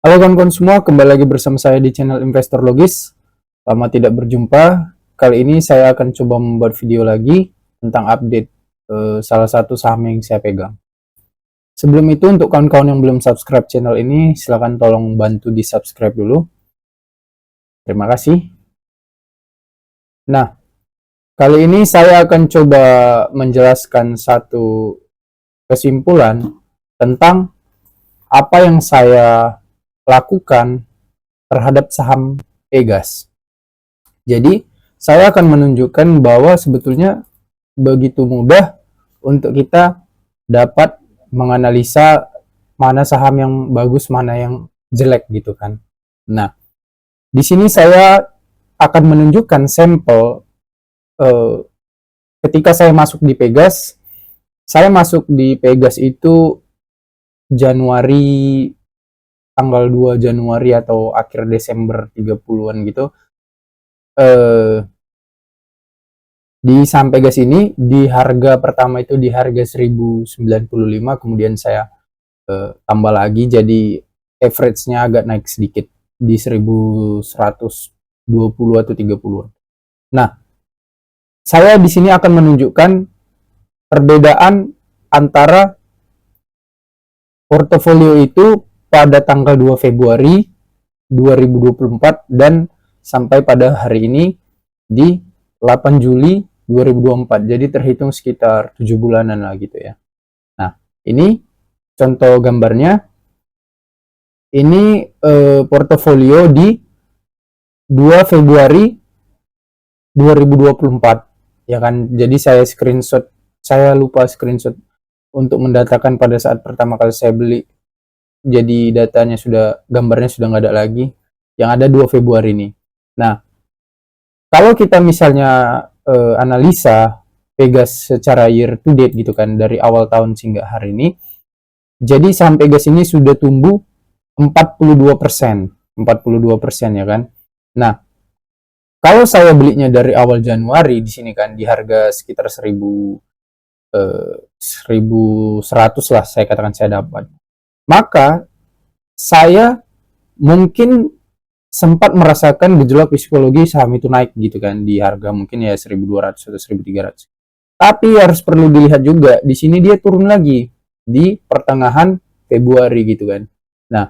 Halo kawan-kawan semua, kembali lagi bersama saya di channel Investor Logis. Lama tidak berjumpa. Kali ini saya akan coba membuat video lagi tentang update salah satu saham yang saya pegang. Sebelum itu, untuk kawan-kawan yang belum subscribe channel ini, silahkan tolong bantu di subscribe dulu. Terima kasih. Nah, kali ini saya akan coba menjelaskan satu kesimpulan tentang apa yang saya lakukan terhadap saham Pegas. Jadi, saya akan menunjukkan bahwa sebetulnya begitu mudah untuk kita dapat menganalisa mana saham yang bagus, mana yang jelek gitu kan. Nah, di sini saya akan menunjukkan sampel ketika saya masuk di Pegas. Saya masuk di Pegas itu Januari, tanggal 2 Januari atau akhir Desember 30-an gitu. Di saham Pegas ini di harga pertama itu di harga 1095, kemudian saya tambah lagi jadi average-nya agak naik sedikit di 1120 atau 30-an. Nah, saya di sini akan menunjukkan perbedaan antara portofolio itu pada tanggal 2 Februari 2024 dan sampai pada hari ini di 8 Juli 2024. Jadi terhitung sekitar 7 bulanan lah gitu ya. Nah, ini contoh gambarnya. Ini portofolio di 2 Februari 2024 ya kan. Jadi saya screenshot, saya lupa screenshot untuk mendatakan pada saat pertama kali saya beli. Jadi datanya sudah, gambarnya sudah nggak ada lagi. Yang ada 2 Februari ini. Nah, kalau kita misalnya analisa Pegas secara year to date gitu kan, dari awal tahun hingga hari ini, jadi saham Pegas ini sudah tumbuh 42%, 42% ya kan. Nah, kalau saya belinya dari awal Januari di sini kan di harga sekitar 1100 lah saya katakan saya dapat. Maka saya mungkin sempat merasakan gejolak psikologi saham itu naik gitu kan di harga mungkin ya 1200 atau 1300. Tapi harus perlu dilihat juga di sini dia turun lagi di pertengahan Februari gitu kan. Nah,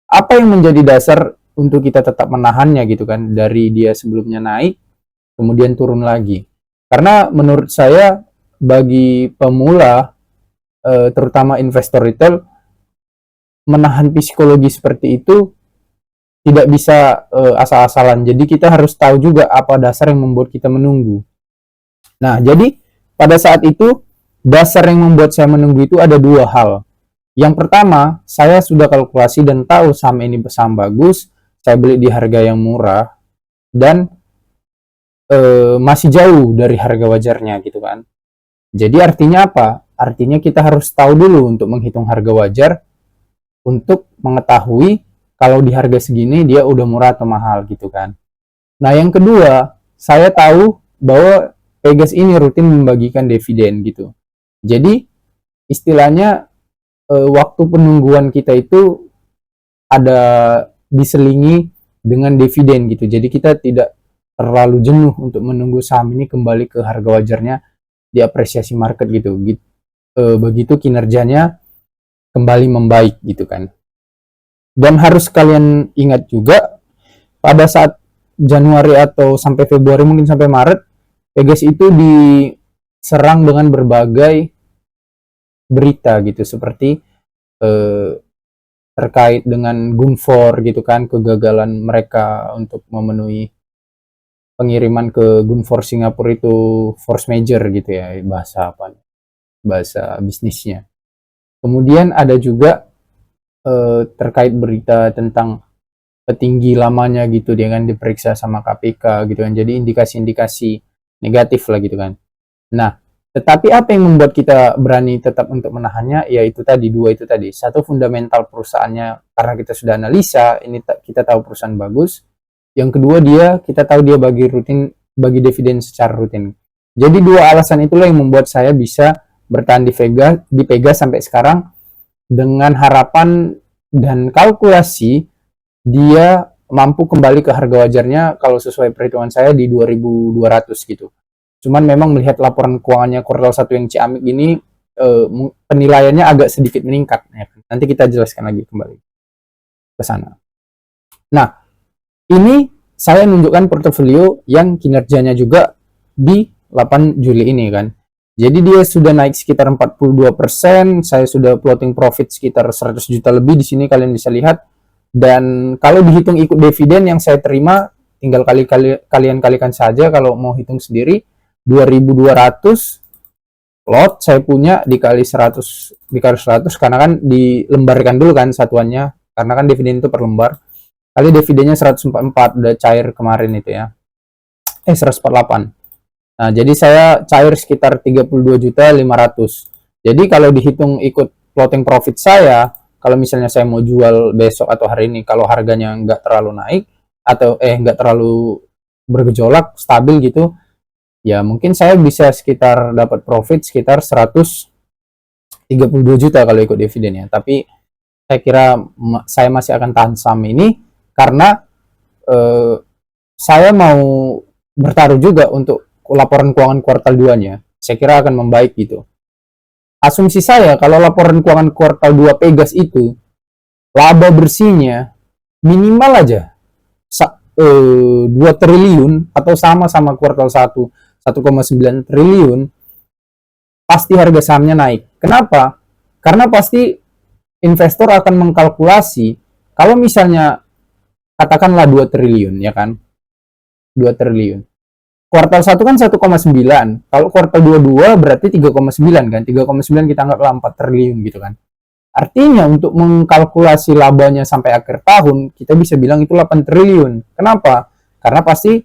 apa yang menjadi dasar untuk kita tetap menahannya gitu kan dari dia sebelumnya naik kemudian turun lagi? Karena menurut saya bagi pemula terutama investor retail, menahan psikologi seperti itu tidak bisa asal-asalan. Jadi kita harus tahu juga apa dasar yang membuat kita menunggu. Nah, jadi pada saat itu dasar yang membuat saya menunggu itu ada dua hal. Yang pertama, saya sudah kalkulasi dan tahu saham ini saham bagus, saya beli di harga yang murah dan masih jauh dari harga wajarnya gitu kan. Jadi artinya apa? Artinya kita harus tahu dulu untuk menghitung harga wajar untuk mengetahui kalau di harga segini dia udah murah atau mahal gitu kan. Nah, yang kedua, saya tahu bahwa Pegas ini rutin membagikan dividen gitu. Jadi istilahnya waktu penungguan kita itu ada diselingi dengan dividen gitu. Jadi kita tidak terlalu jenuh untuk menunggu saham ini kembali ke harga wajarnya di apresiasi market gitu. Begitu kinerjanya kembali membaik gitu kan. Dan harus kalian ingat juga pada saat Januari atau sampai Februari mungkin sampai Maret, Pegas itu diserang dengan berbagai berita gitu seperti terkait dengan Gunvor gitu kan, kegagalan mereka untuk memenuhi pengiriman ke Gunvor Singapura itu force major gitu ya, bahasa apa? Bahasa bisnisnya. Kemudian ada juga terkait berita tentang petinggi lamanya gitu dia kan diperiksa sama KPK gitu kan, jadi indikasi-indikasi negatif lah gitu kan. Nah, tetapi apa yang membuat kita berani tetap untuk menahannya, yaitu tadi dua itu tadi. Satu, fundamental perusahaannya karena kita sudah analisa ini kita tahu perusahaan bagus. Yang kedua, kita tahu dia bagi dividen secara rutin. Jadi dua alasan itulah yang membuat saya bisa bertahan di Pegas sampai sekarang dengan harapan dan kalkulasi dia mampu kembali ke harga wajarnya kalau sesuai perhitungan saya di 2.200 gitu. Cuman memang melihat laporan keuangannya kuartal 1 yang ciamik ini, penilaiannya agak sedikit meningkat ya. Nanti kita jelaskan lagi kembali ke sana. Nah, ini saya menunjukkan portofolio yang kinerjanya juga di 8 Juli ini kan. Jadi dia sudah naik sekitar 42%, saya sudah plotting profit sekitar 100 juta lebih di sini kalian bisa lihat. Dan kalau dihitung ikut dividen yang saya terima, tinggal kalian kalikan saja kalau mau hitung sendiri, 2.200 lot saya punya dikali 100 karena kan dilembarkan dulu kan satuannya, karena kan dividen itu per lembar. Kali dividennya 144 udah cair kemarin itu ya. 148. Nah, jadi saya cair sekitar 32.500. Jadi kalau dihitung ikut floating profit saya, kalau misalnya saya mau jual besok atau hari ini, kalau harganya nggak terlalu naik atau nggak terlalu bergejolak, stabil gitu, ya mungkin saya bisa sekitar dapat profit sekitar 132 juta kalau ikut dividennya. Tapi saya kira saya masih akan tahan saham ini karena saya mau bertaruh juga untuk laporan keuangan kuartal 2-nya. Saya kira akan membaik gitu. Asumsi saya kalau laporan keuangan kuartal 2 Pegas itu laba bersihnya minimal aja 2 triliun atau sama kuartal 1 1,9 triliun, pasti harga sahamnya naik. Kenapa? Karena pasti investor akan mengkalkulasi kalau misalnya katakanlah 2 triliun ya kan. 2 triliun. Kuartal 1 kan 1,9. Kalau kuartal 22 berarti 3,9 kan. 3,9 kita anggaplah 4 triliun gitu kan. Artinya untuk mengkalkulasi labanya sampai akhir tahun, kita bisa bilang itu 8 triliun. Kenapa? Karena pasti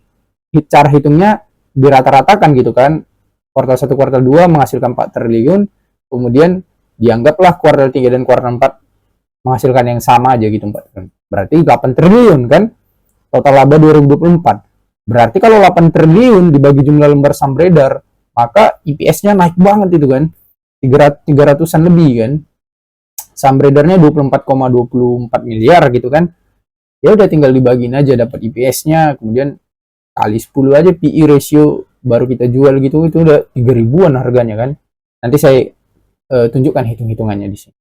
cara hitungnya dirata-ratakan gitu kan. Kuartal 1, kuartal 2 menghasilkan 4 triliun, kemudian dianggaplah kuartal 3 dan kuartal 4 menghasilkan yang sama aja gitu. Berarti 8 triliun kan. Total laba 2024. Berarti kalau 8 triliun dibagi jumlah lembar saham beredar, maka EPS-nya naik banget itu kan. 300-an lebih kan. Saham beredarnya 24,24 miliar gitu kan. Ya udah tinggal dibagiin aja dapat EPS-nya, kemudian kali 10 aja PE ratio baru kita jual gitu, itu udah 3.000-an harganya kan. Nanti saya tunjukkan hitung-hitungannya di sini.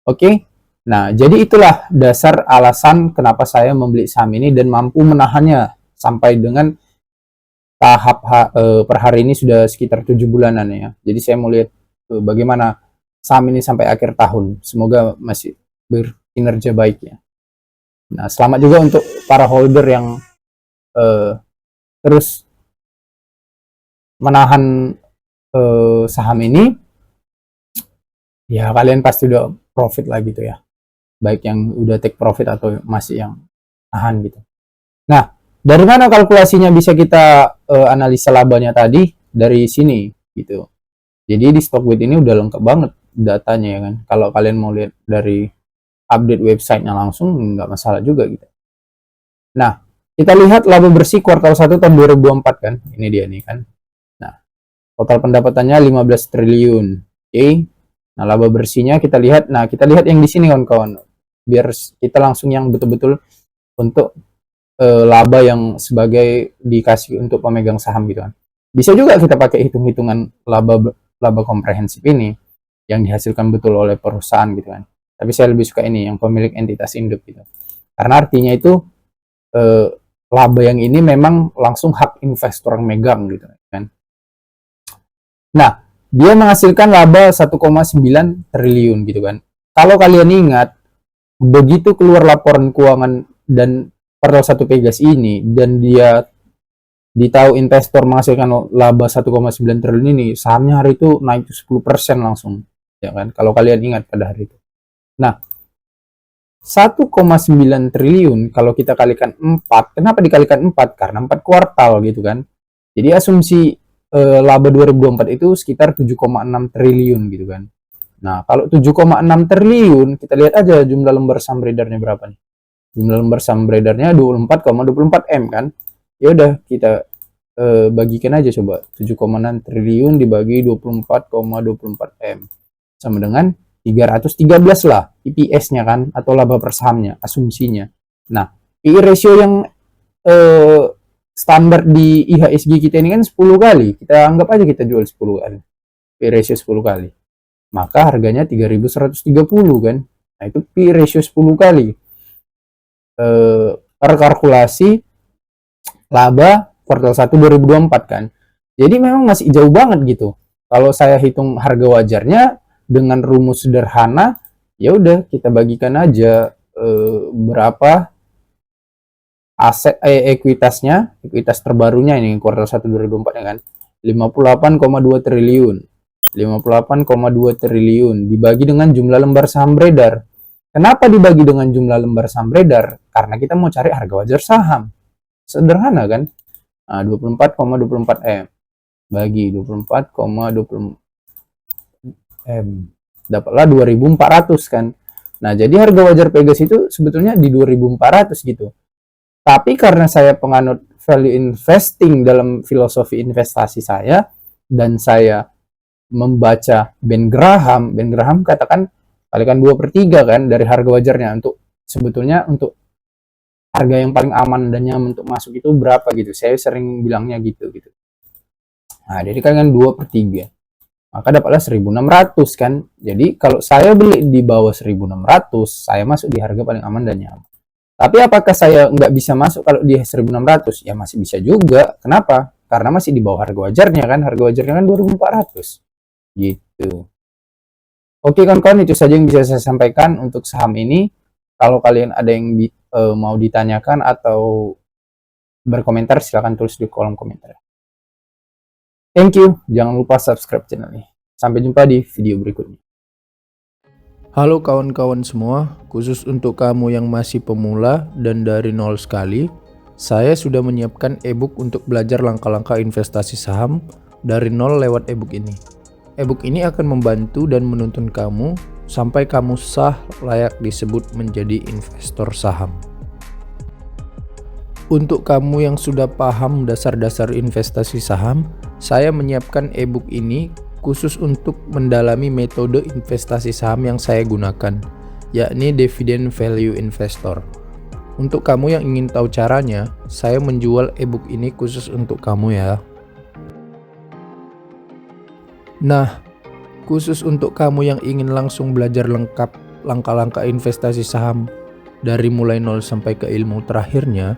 Oke. Nah, jadi itulah dasar alasan kenapa saya membeli saham ini dan mampu menahannya sampai dengan tahap per hari ini sudah sekitar 7 bulanan ya. Jadi saya mau lihat bagaimana saham ini sampai akhir tahun. Semoga masih berkinerja baik ya. Nah, selamat juga untuk para holder yang terus menahan saham ini. Ya, kalian pasti udah profit lah gitu ya. Baik yang udah take profit atau masih yang tahan gitu. Nah, dari mana kalkulasinya bisa kita analisa labanya tadi? Dari sini gitu. Jadi di Stockbit ini udah lengkap banget datanya ya kan. Kalau kalian mau lihat dari update websitenya langsung nggak masalah juga gitu. Nah, kita lihat laba bersih kuartal 1 tahun 2024 kan. Ini dia nih kan. Nah, total pendapatannya 15 triliun. Oke. Nah, laba bersihnya kita lihat. Nah, kita lihat yang di sini kawan-kawan. Biar kita langsung yang betul-betul untuk laba yang sebagai dikasih untuk pemegang saham gitu kan. Bisa juga kita pakai hitung-hitungan laba komprehensif ini yang dihasilkan betul oleh perusahaan gitu kan. Tapi saya lebih suka ini yang pemilik entitas induk gitu. Karena artinya itu laba yang ini memang langsung hak investor yang megang gitu kan. Nah, dia menghasilkan laba 1,9 triliun gitu kan. Kalau kalian ingat, begitu keluar laporan keuangan dan kuartal 1 Pegas ini dan dia ditahu investor menghasilkan laba 1,9 triliun ini, sahamnya hari itu naik 10% langsung ya kan, kalau kalian ingat pada hari itu. Nah, 1,9 triliun kalau kita kalikan 4, kenapa dikalikan 4? Karena 4 kuartal gitu kan. Jadi asumsi laba 2024 itu sekitar 7,6 triliun gitu kan. Nah, kalau 7,6 triliun, kita lihat aja jumlah lembar saham beredarnya berapa nih. Jumlah lembar saham beredarnya 24,24 M kan. Ya udah kita bagikan aja coba. 7,6 triliun dibagi 24,24 M. Sama dengan 313 lah EPS-nya kan, atau laba per sahamnya, asumsinya. Nah, PI ratio yang eh, standar di IHSG kita ini kan 10 kali. Kita anggap aja kita jual 10 kali. PI ratio 10 kali. Maka harganya 3.130 kan. Nah, itu PI ratio 10 kali. Kalkulasi laba kuartal 1 2024 kan. Jadi memang masih jauh banget gitu. Kalau saya hitung harga wajarnya dengan rumus sederhana, ya udah kita bagikan aja berapa aset ekuitas terbarunya ini kuartal 1 2024 ya kan. 58,2 triliun. 58,2 triliun dibagi dengan jumlah lembar saham beredar. Kenapa dibagi dengan jumlah lembar saham beredar? Karena kita mau cari harga wajar saham. Sederhana kan? Nah, 24,24 M bagi 24,20 M dapatlah 2.400 kan. Nah, jadi harga wajar Pegas itu sebetulnya di 2.400 gitu. Tapi karena saya penganut value investing dalam filosofi investasi saya, dan saya membaca Ben Graham katakan kalikan 2/3 kan dari harga wajarnya untuk sebetulnya untuk harga yang paling aman dan nyaman untuk masuk itu berapa gitu. Saya sering bilangnya gitu. Nah, jadi kalian 2/3. Maka dapatlah 1.600 kan. Jadi kalau saya beli di bawah 1.600, saya masuk di harga paling aman dan nyaman. Tapi apakah saya nggak bisa masuk kalau di 1.600? Ya masih bisa juga. Kenapa? Karena masih di bawah harga wajarnya kan. Harga wajarnya kan 2.400. Gitu. Oke kawan-kawan, itu saja yang bisa saya sampaikan untuk saham ini. Kalau kalian ada yang mau ditanyakan atau berkomentar, silahkan tulis di kolom komentar. Thank you. Jangan lupa subscribe channel ini. Sampai jumpa di video berikutnya. Halo kawan-kawan semua, khusus untuk kamu yang masih pemula dan dari nol sekali, saya sudah menyiapkan ebook untuk belajar langkah-langkah investasi saham dari nol lewat ebook ini. Ebook ini akan membantu dan menuntun kamu sampai kamu sah layak disebut menjadi investor saham. Untuk kamu yang sudah paham dasar-dasar investasi saham, saya menyiapkan ebook ini khusus untuk mendalami metode investasi saham yang saya gunakan, yakni Dividend Value Investor. Untuk kamu yang ingin tahu caranya, saya menjual ebook ini khusus untuk kamu ya. Nah, khusus untuk kamu yang ingin langsung belajar lengkap langkah-langkah investasi saham dari mulai nol sampai ke ilmu terakhirnya,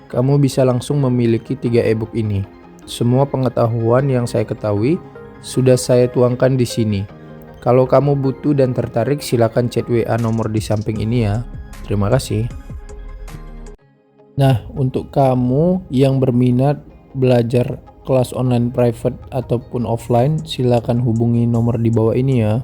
kamu bisa langsung memiliki 3 ebook ini. Semua pengetahuan yang saya ketahui sudah saya tuangkan di sini. Kalau kamu butuh dan tertarik, silakan chat WA nomor di samping ini ya. Terima kasih. Nah, untuk kamu yang berminat belajar kelas online private ataupun offline, silakan hubungi nomor di bawah ini ya.